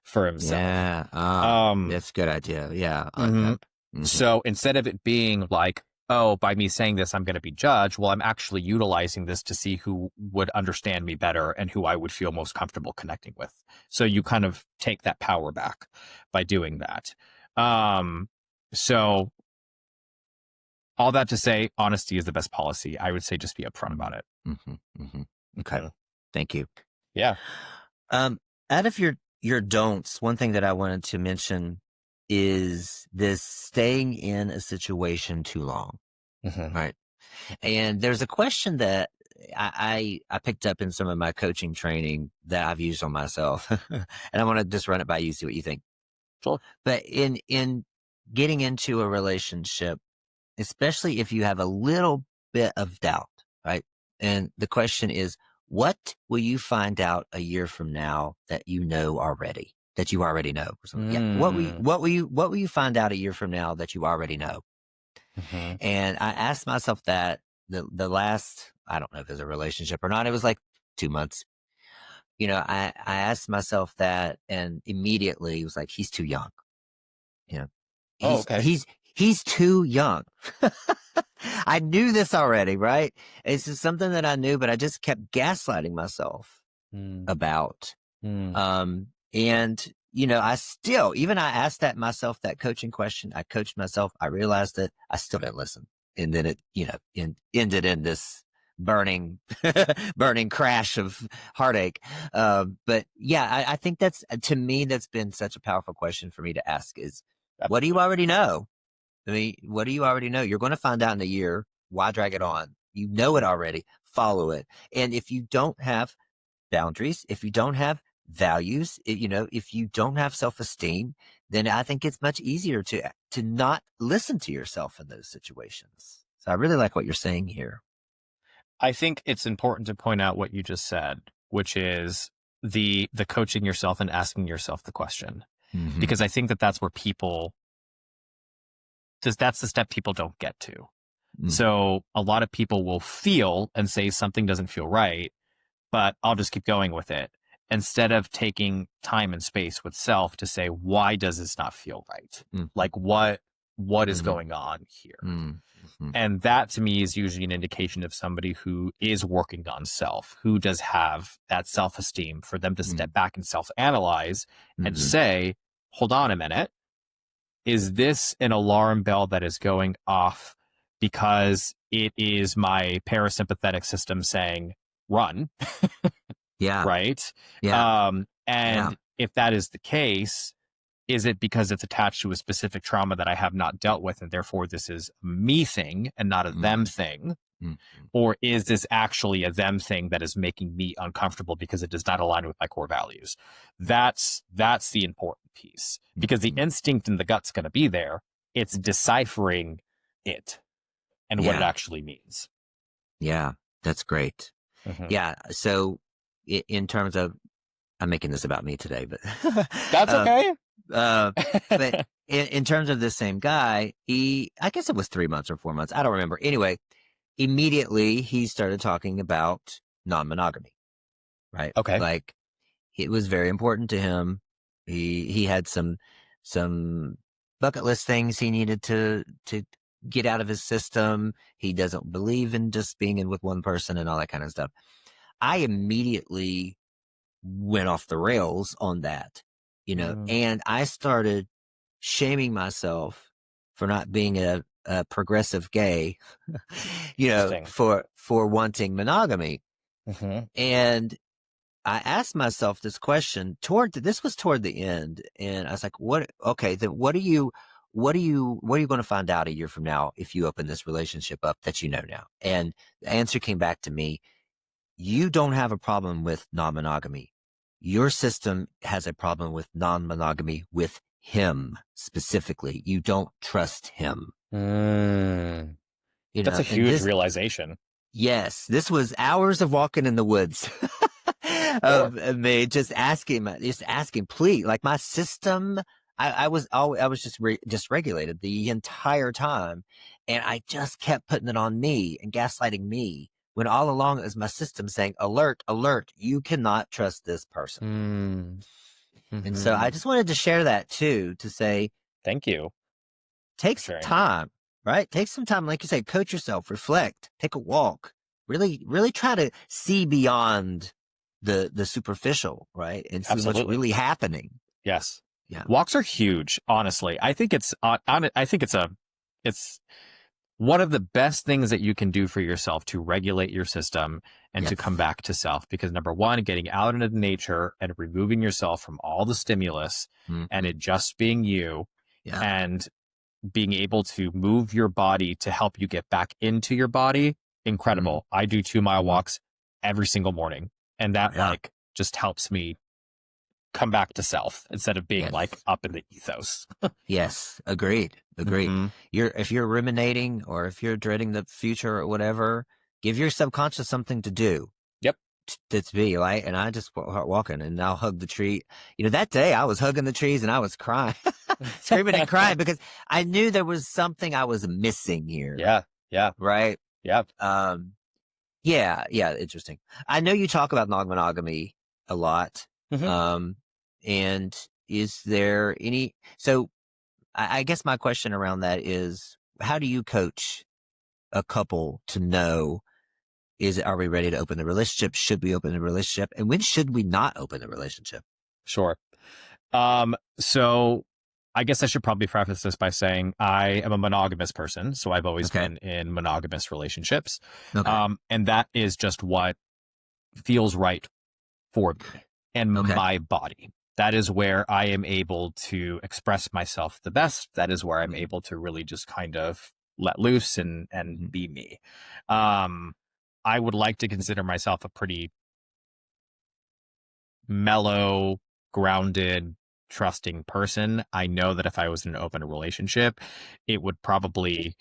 for himself. Yeah. That's a good idea. Yeah. I like Mhm. that. Mm-hmm. So instead of it being like, oh, by me saying this, I'm going to be judged. Well, I'm actually utilizing this to see who would understand me better and who I would feel most comfortable connecting with. So you kind of take that power back by doing that. So all that to say, honesty is the best policy. I would say just be upfront about it. Mm-hmm. Mm-hmm. Okay. Mhm. Thank you. Yeah. Out of your don'ts, one thing that I wanted to mention is this staying in a situation too long, Mhm. right? And there's a question that I picked up in some of my coaching training that I've used on myself, and I want to just run it by you, see what you think. Sure. But in getting into a relationship, especially if you have a little bit of doubt, right? And the question is, what will you find out a year from now that you know already, that you already know? Or something? Yeah. Mm. What will you find out a year from now that you already know? Mhm. And I asked myself that the last, I don't know if it was a relationship or not. It was like 2 months. I asked myself that, and immediately it was like, he's too young. You know, Oh, he's okay. he's he's too young. I knew this already, right? It's just something that I knew, but I just kept gaslighting myself Mm. about. Mm. And I asked that myself, that coaching question. I coached myself. I realized that I still didn't listen. And then ended in this burning, burning crash of heartache. But yeah, I think to me, that's been such a powerful question for me to ask is, what do you Absolutely. already know? I mean, what do you already know? You're going to find out in a year. Why drag it on? You know it already. Follow it. And if you don't have boundaries, if you don't have values, if you don't have self-esteem, then I think it's much easier to not listen to yourself in those situations. So I really like what you're saying here. I think it's important to point out what you just said, which is the coaching yourself and asking yourself the question, Mm-hmm. because I think that that's where that's the step people don't get to. Mm-hmm. So a lot of people will feel and say something doesn't feel right, but I'll just keep going with it instead of taking time and space with self to say, why does this not feel right? Mm-hmm. Like what is Mm-hmm. going on here? Mm-hmm. And that to me is usually an indication of somebody who is working on self, who does have that self esteem for them to step back and self analyze and Mm-hmm. say, hold on a minute. Is this an alarm bell that is going off because it is my parasympathetic system saying run? Yeah. Right. Yeah. Yeah. And if that is the case, is it because it's attached to a specific trauma that I have not dealt with, and therefore this is a me thing and not a them thing? Mm-hmm. Or is this actually a them thing that is making me uncomfortable because it does not align with my core values? That's the important piece, because the Mm-hmm. instinct and the gut's going to be there. It's deciphering it and what it Yeah. actually means. Yeah. That's great. Mhm. Yeah. So in terms of, I'm making this about me today, but That's okay. but in terms of this same guy, I guess it was 3 months or 4 months. I don't remember. Anyway, immediately he started talking about non-monogamy, right? Okay. Like it was very important to him. He had some bucket list things he needed to get out of his system. He doesn't believe in just being in with one person and all that kind of stuff. I immediately went off the rails on that, Mm. and I started shaming myself for not being progressive gay, Interesting. for wanting monogamy. Mm-hmm. And I asked myself this question this was toward the end. And I was like, then what are you going to find out a year from now if you open this relationship up that you know now? And the answer came back to me. You don't have a problem with non-monogamy. Your system has a problem with non-monogamy with him specifically. You don't trust him. That's a And huge realization. yes, this was hours of walking in the woods of me just asking, please, like my system. I was just regulated the entire time, and I just kept putting it on me and gaslighting me when all along it was my system saying, alert, alert, you cannot trust this person. Mm-hmm. And so I just wanted to share that too, to say, thank you. take some time, right? Take some time, like you say, coach yourself, reflect, take a walk, really, really try to see beyond the superficial, right? And see what's really happening. Yes. Yeah. Walks are huge. Honestly, I think it's one of the best things that you can do for yourself to regulate your system and to come back to self. Because number one, getting out into nature and removing yourself from all the stimulus and it just being you and being able to move your body to help you get back into your body. Incredible. I do 2-mile walks every single morning. And that like just helps me come back to self instead of being like up in the ethos. Yes. Agreed. If you're ruminating or if you're dreading the future or whatever, give your subconscious something to do. Yep. To be right. And I just walking and I'll hug the tree. That day I was hugging the trees and I was crying, screaming and crying because I knew there was something I was missing here. Yeah. Yeah. Right. Yeah. Yeah. Interesting. I know you talk about non-monogamy a lot. And is there so I guess my question around that is, how do you coach a couple to know, are we ready to open the relationship? Should we open the relationship? And when should we not open the relationship? Sure. So I guess I should probably preface this by saying I am a monogamous person. So I've always been in monogamous relationships. And that is just what feels right for me and my body. That is where I am able to express myself the best. That is where I'm able to really just kind of let loose and be me. I would like to consider myself a pretty mellow, grounded, trusting person. I know that if I was in an open relationship, it would probably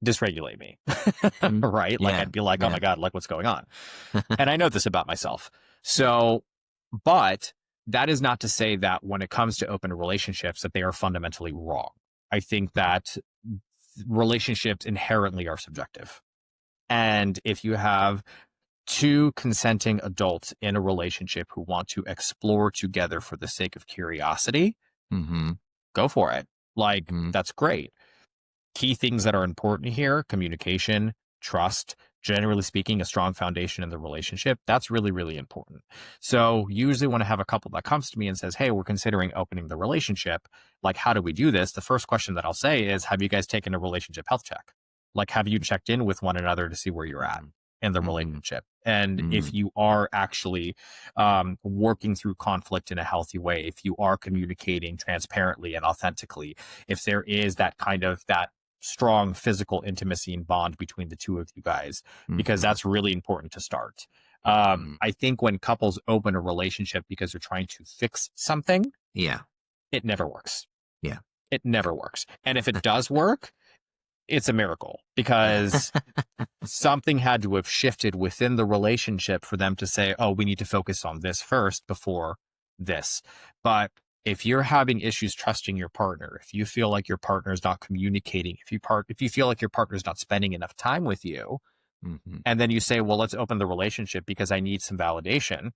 dysregulate me, right? Like I'd be like, oh my God, like what's going on? And I know this about myself. So, but that is not to say that when it comes to open relationships that they are fundamentally wrong. I think that relationships inherently are subjective. And if you have two consenting adults in a relationship who want to explore together for the sake of curiosity, go for it. Like, that's great. Key things that are important here: communication, trust, generally speaking, a strong foundation in the relationship. That's really, really important. So usually when I have a couple that comes to me and says, hey, we're considering opening the relationship, like, how do we do this? The first question that I'll say is, have you guys taken a relationship health check? Like, have you checked in with one another to see where you're at in the relationship? And if you are actually working through conflict in a healthy way, if you are communicating transparently and authentically, if there is that kind of that strong physical intimacy and bond between the two of you guys, because that's really important to start. I think when couples open a relationship because they're trying to fix something, it never works. It never works. And if it does work, it's a miracle, because something had to have shifted within the relationship for them to say, oh, we need to focus on this first before this. But if you're having issues trusting your partner, if you feel like your partner is not communicating, if you feel like your partner is not spending enough time with you, and then you say, well, let's open the relationship because I need some validation.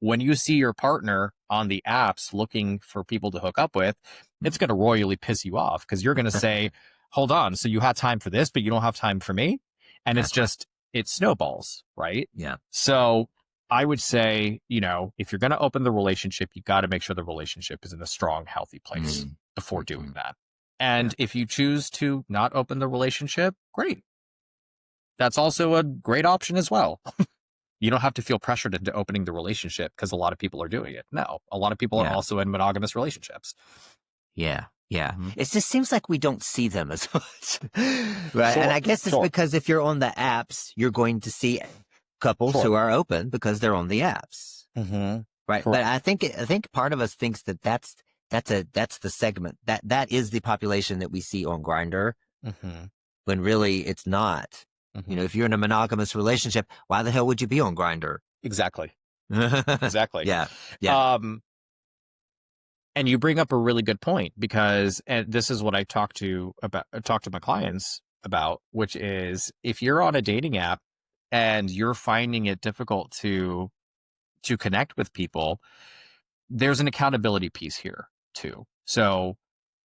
When you see your partner on the apps looking for people to hook up with, it's going to royally piss you off, because you're going to say, hold on, so you had time for this, but you don't have time for me? And it's just, it snowballs, right? So I would say, if you're going to open the relationship, you got to make sure the relationship is in a strong, healthy place. before doing that. And if you choose to not open the relationship, great. That's also a great option as well. You don't have to feel pressured into opening the relationship because a lot of people are doing it. No, a lot of people are also in monogamous relationships. Yeah. Mm-hmm. It just seems like we don't see them as much. Right. Sure, and I guess it's because if you're on the apps, you're going to see couples who are open because they're on the apps. Mm-hmm. Right. Correct. But I think part of us thinks that's the segment that is the population that we see on Grindr, when really it's not. You know, if you're in a monogamous relationship, why the hell would you be on Grindr? Exactly. Exactly. Yeah. And you bring up a really good point because, and this is what I talk to my clients about, which is if you're on a dating app and you're finding it difficult to connect with people, there's an accountability piece here too. So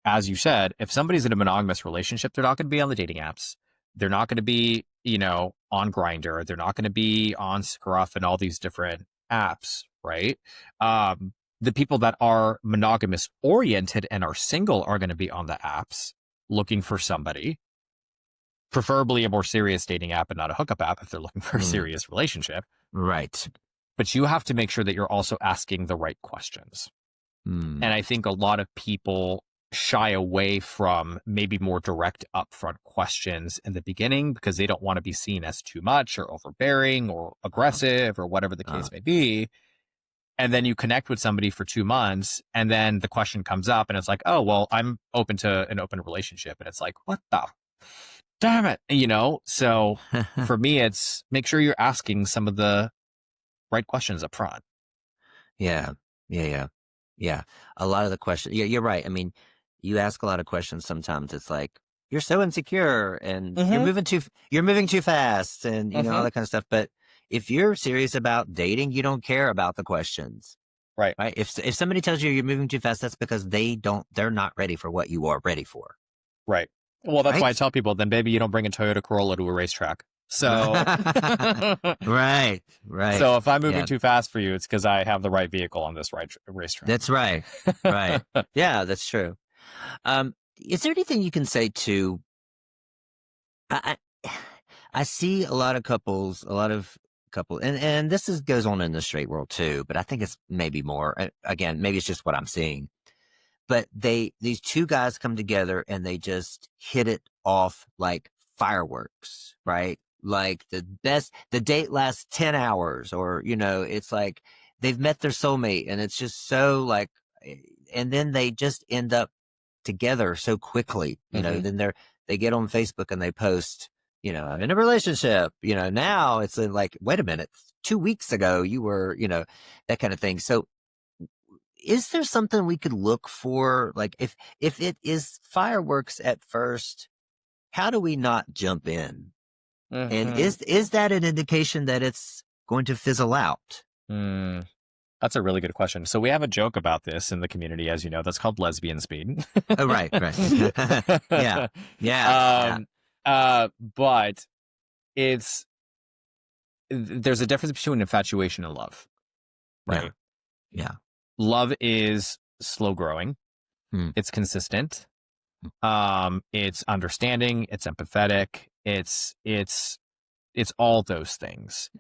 as you said, if somebody's in a monogamous relationship, they're not going to be on the dating apps. They're not going to be, on Grindr. They're not going to be on Scruff and all these different apps, right? The people that are monogamous oriented and are single are going to be on the apps looking for somebody, preferably a more serious dating app and not a hookup app if they're looking for a serious relationship. Right. But you have to make sure that you're also asking the right questions. And I think a lot of people shy away from maybe more direct upfront questions in the beginning because they don't want to be seen as too much or overbearing or aggressive or whatever the case may be. And then you connect with somebody for 2 months and then the question comes up and it's like, oh, well, I'm open to an open relationship. And it's like, what the damn it? So for me, it's make sure you're asking some of the right questions up front. Yeah. A lot of the questions. Yeah, you're right. I mean, you ask a lot of questions. Sometimes it's like, you're so insecure and you're moving too fast and, all that kind of stuff. But if you're serious about dating, you don't care about the questions. Right. Right. If somebody tells you you're moving too fast, that's because they're not ready for what you are ready for. Right. Well, that's why I tell people, then baby, you don't bring a Toyota Corolla to a racetrack. So, right. So if I'm moving too fast for you, it's because I have the right vehicle on this racetrack. That's right. Right. Yeah, that's true. Is there anything you can say to, I see a lot of couples, and this goes on in the straight world too, but I think it's maybe more, again, maybe it's just what I'm seeing, but these two guys come together and they just hit it off like fireworks, right? Like the date lasts 10 hours or, it's like they've met their soulmate and it's just so like, and then they just end up together so quickly, then they get on Facebook and they post, I'm in a relationship, now it's like, wait a minute, 2 weeks ago you were, that kind of thing. So is there something we could look for? Like if it is fireworks at first, how do we not jump in? And is that an indication that it's going to fizzle out? That's a really good question. So we have a joke about this in the community, as you know, that's called lesbian speed. Oh, right. Yeah. But there's a difference between infatuation and love, right? Yeah. Love is slow growing. It's consistent. It's understanding. It's empathetic. It's all those things.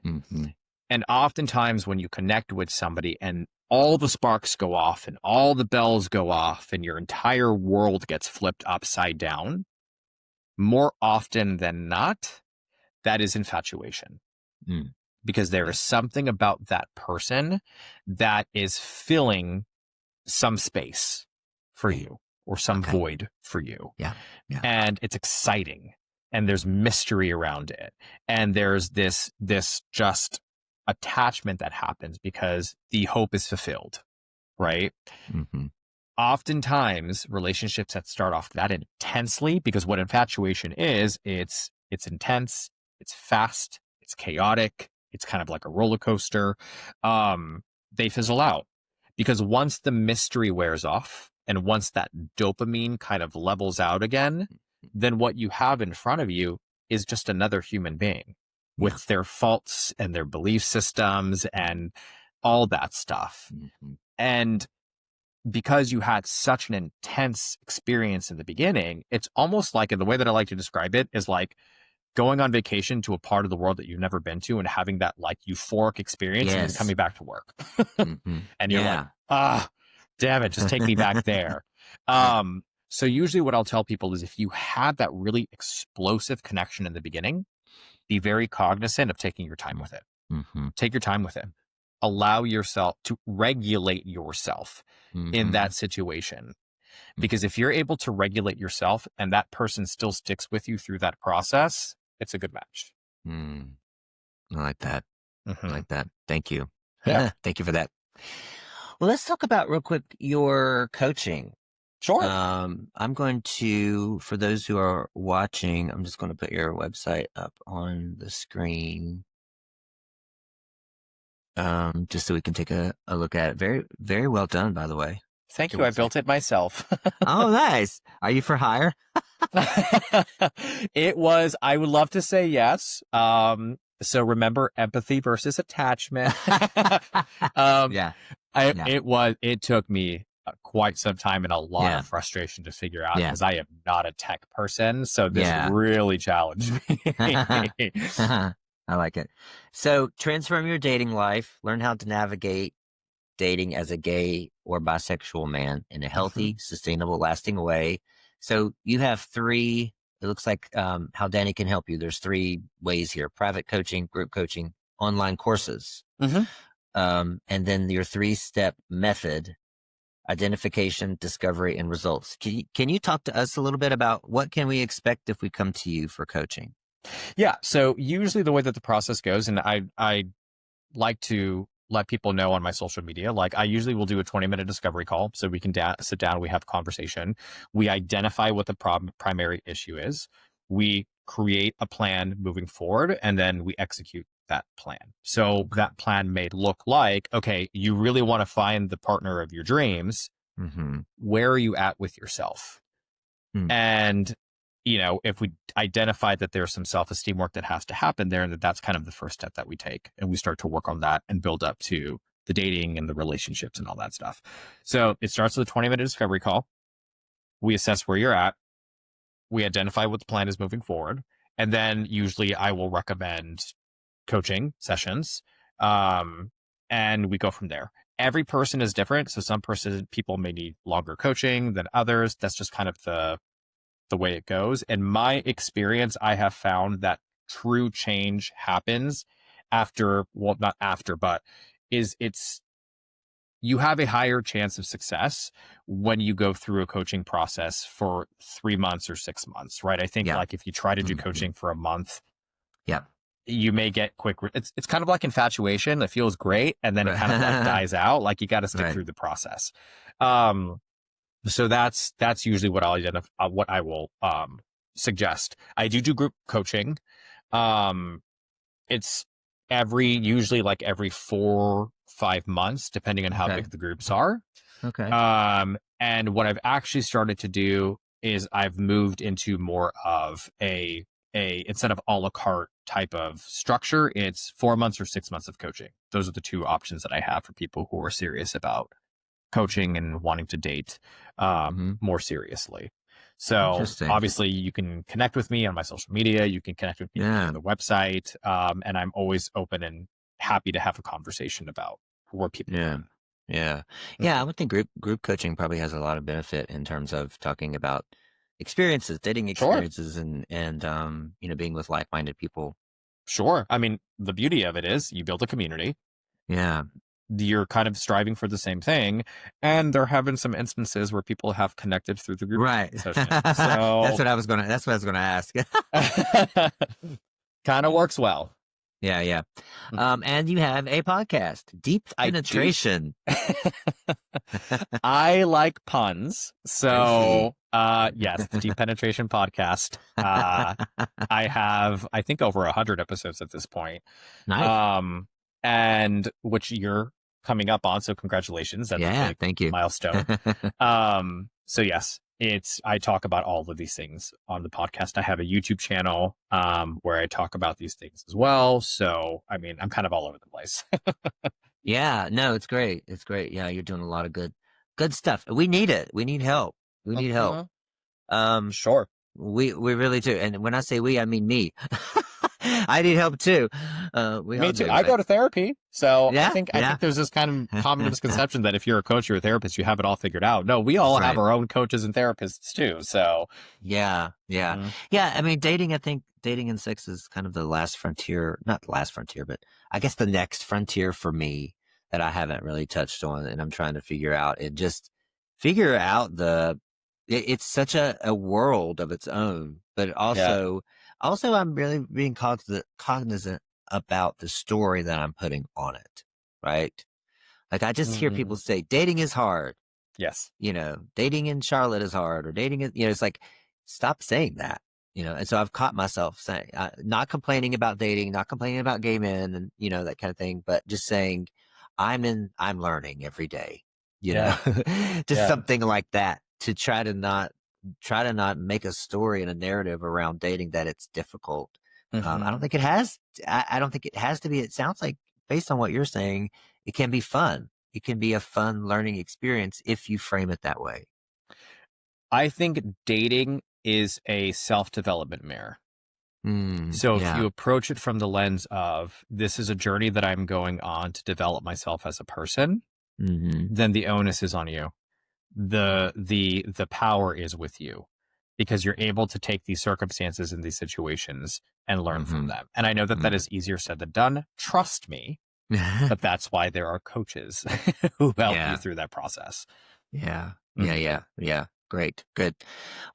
And oftentimes when you connect with somebody and all the sparks go off and all the bells go off and your entire world gets flipped upside down, more often than not, that is infatuation. Because there is something about that person that is filling some space for you or some void for you. Yeah. And it's exciting and there's mystery around it. And there's this just attachment that happens because the hope is fulfilled, right? Oftentimes relationships that start off that intensely, because what infatuation is, it's intense, it's fast, it's chaotic, it's kind of like a roller coaster. They fizzle out because once the mystery wears off and once that dopamine kind of levels out again, then what you have in front of you is just another human being with their faults and their belief systems and all that stuff. And because you had such an intense experience in the beginning, it's almost like, and the way that I like to describe it is like going on vacation to a part of the world that you've never been to and having that like euphoric experience and then Yes. coming back to work. Mm-hmm. And you're like, damn it, just take me back there. So usually what I'll tell people is if you had that really explosive connection in the beginning, be very cognizant of taking your time with it. Mm-hmm. Take your time with it. Allow yourself to regulate yourself in that situation. Because if you're able to regulate yourself and that person still sticks with you through that process, it's a good match. I like that. Mm-hmm. I like that. Thank you. Yeah. Thank you for that. Well, let's talk about real quick your coaching. Sure. I'm going to, for those who are watching, I'm just going to put your website up on the screen. Just so we can take a look at it. Very, very well done, by the way. Thank you. I built it myself. Oh, nice. Are you for hire? It was, I would love to say yes. So remember empathy versus attachment. It took me quite some time and a lot of frustration to figure out because I am not a tech person. So this really challenged me. I like it. So transform your dating life, learn how to navigate dating as a gay or bisexual man in a healthy, sustainable, lasting way. So you have three, it looks like how Danny can help you. There's three ways here: private coaching, group coaching, online courses. And then your 3-step method: identification, discovery, and results. Can you talk to us a little bit about what can we expect if we come to you for coaching? Yeah. So usually the way that the process goes, and I like to let people know on my social media, like I usually will do a 20-minute discovery call. So we can sit down, we have a conversation. We identify what the primary issue is. We create a plan moving forward, and then we execute that plan. So that plan may look like, okay, you really want to find the partner of your dreams. Where are you at with yourself? And if we identify that there's some self-esteem work that has to happen there, and that's kind of the first step that we take, and we start to work on that and build up to the dating and the relationships and all that stuff. So it starts with a 20-minute discovery call. We assess where you're at. We identify what the plan is moving forward. And then usually I will recommend coaching sessions. And we go from there. Every person is different. So some people may need longer coaching than others. That's just kind of the way it goes. In my experience, I have found that true change happens after, well, not after, but you have a higher chance of success when you go through a coaching process for 3 months or 6 months, right? I think like if you try to do coaching for a month, you may get quick. It's kind of like infatuation. It feels great. And then it kind of like dies out. Like you got to stick through the process. So that's usually what I'll identify, what I will suggest. I do group coaching. It's usually like every 4-5 months, depending on how big the groups are. And what I've actually started to do is I've moved into more of a instead of a la carte type of structure, it's 4 months or 6 months of coaching. Those are the two options that I have for people who are serious about coaching and wanting to date more seriously. So obviously you can connect with me on my social media. You can connect with me on the website. And I'm always open and happy to have a conversation about where people are. I would think group coaching probably has a lot of benefit in terms of talking about experiences, dating experiences, and being with like-minded people. Sure. I mean, the beauty of it is you build a community. You're kind of striving for the same thing, and there have been some instances where people have connected through the group session. So that's what I was gonna ask. Kind of works well. And you have a podcast, Deep Penetration. I like puns, so yes, the Deep Penetration Podcast. I have, I think, over 100 episodes at this point. Nice. And which you're coming up on, so congratulations. That's a big thank you. milestone. So yes, I talk about all of these things on the podcast. I have a YouTube channel where I talk about these things as well. So I mean, I'm kind of all over the place. No, it's great. It's great. Yeah, you're doing a lot of good Good stuff. We need it. We need help. We need help. Sure. We really do. And when I say we, I mean me. I need help too. We Me all too. do, I right? go to therapy. So I Yeah, think yeah. there's this kind of common misconception that if you're a coach or a therapist, you have it all figured out. No, we all That's have right. our own coaches and therapists too. So Yeah. Yeah. I mean, dating, I think dating and sex is kind of the last frontier, not the last frontier, but I guess the next frontier for me that I haven't really touched on and I'm trying to figure out and just figure out it's such a world of its own, but yeah. also I'm really being cognizant about the story that I'm putting on it, right? Like I just hear people say dating is hard. Yes. Dating in Charlotte is hard or dating is, it's like, stop saying that, and so I've caught myself saying, not complaining about dating, not complaining about gay men and, that kind of thing, but just saying I'm learning every day, Yeah. just Yeah. something like that to try to not make a story and a narrative around dating that it's difficult. I don't think it has, I don't think it has to be. It sounds like based on what you're saying, it can be fun. It can be a fun learning experience if you frame it that way. I think dating is a self-development mirror. So if you approach it from the lens of this is a journey that I'm going on to develop myself as a person, then the onus is on you. The power is with you because you're able to take these circumstances and these situations and learn from them. And I know that that is easier said than done. Trust me. But that's why there are coaches who help you through that process. Yeah. Great. Good.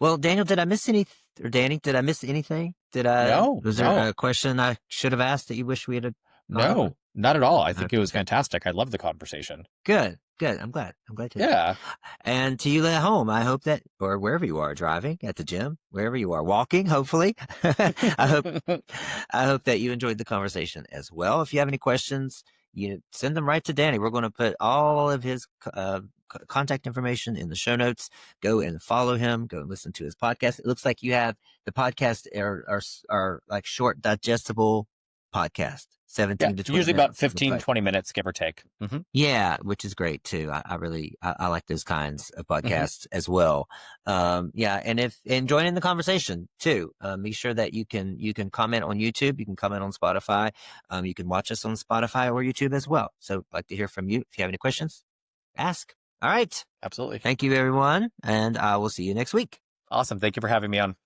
Well, Daniel, did I miss any, or Danny, did I miss anything? Was there a question I should have asked that you wish we had gone over? No, not at all. I think it was fantastic. I love the conversation. Good. I'm glad to hear Yeah. that. And to you at home, I hope that, or wherever you are, driving, at the gym, wherever you are, walking, hopefully, I hope that you enjoyed the conversation as well. If you have any questions, you send them right to Danny. We're going to put all of his contact information in the show notes. Go and follow him. Go and listen to his podcast. It looks like you have the podcast are like short, digestible podcast. 17 to 20 usually minutes, about 15, 20 minutes, give or take. Yeah, which is great too. I really like those kinds of podcasts as well. And join in the conversation too. Make sure that you can comment on YouTube. You can comment on Spotify. You can watch us on Spotify or YouTube as well. So I'd like to hear from you. If you have any questions, ask. All right. Absolutely. Thank you, everyone. And I will see you next week. Awesome. Thank you for having me on.